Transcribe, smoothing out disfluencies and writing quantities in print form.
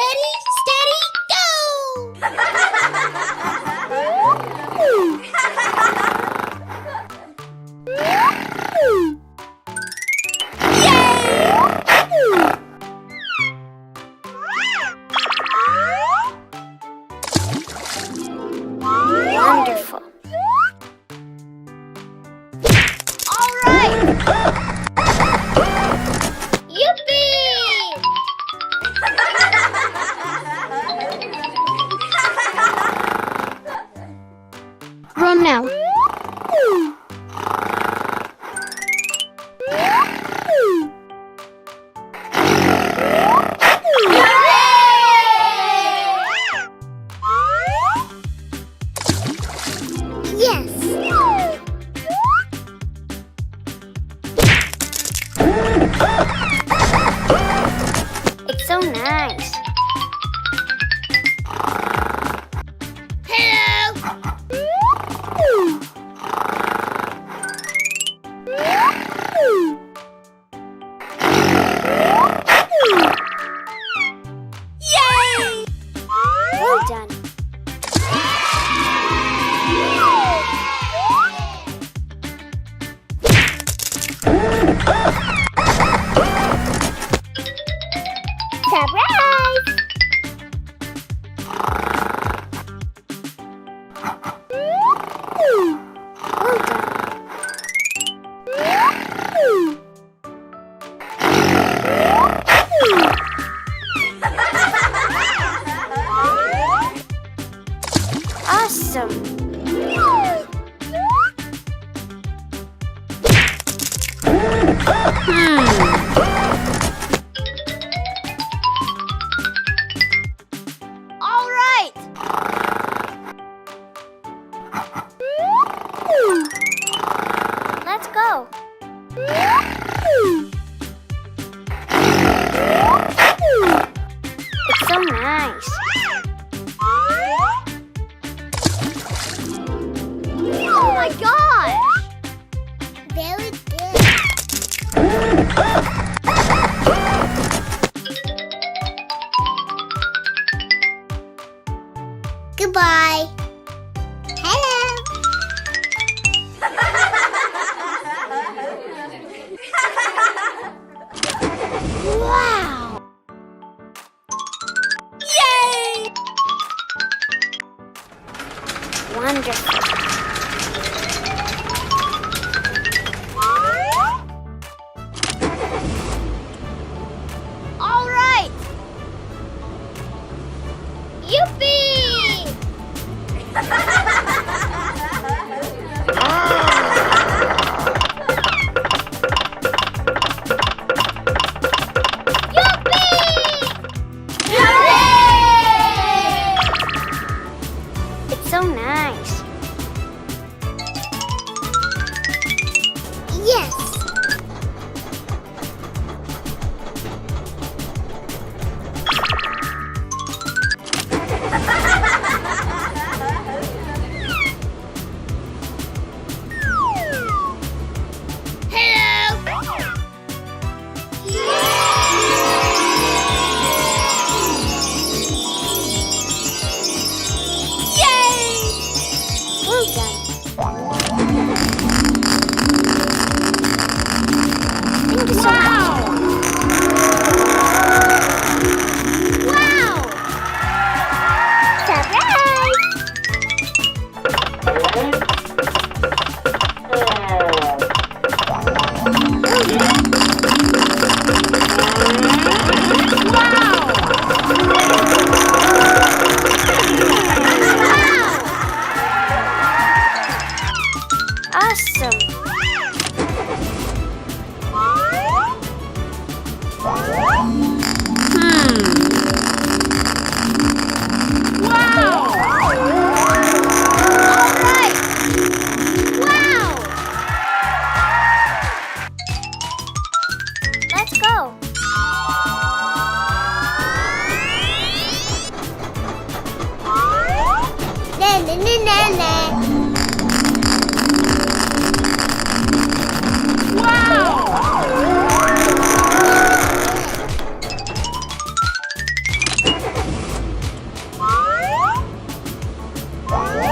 Ready, steady, go! Wonderful. All right! Yippee! Run now. Yes! It's so nice. Hello! Yay! Well done. Surprise! Well done. Awesome. All right! Let's go. It's so nice. Oh my gosh! Very good. Goodbye. Hello. Wow. Yay! Wonderful. All right. Yippee! It's so nice. Yes. Hello. Yay! Well done. Thank you so much. Wow! Surprise! Awesome. Let's go. La la la la la. Wow!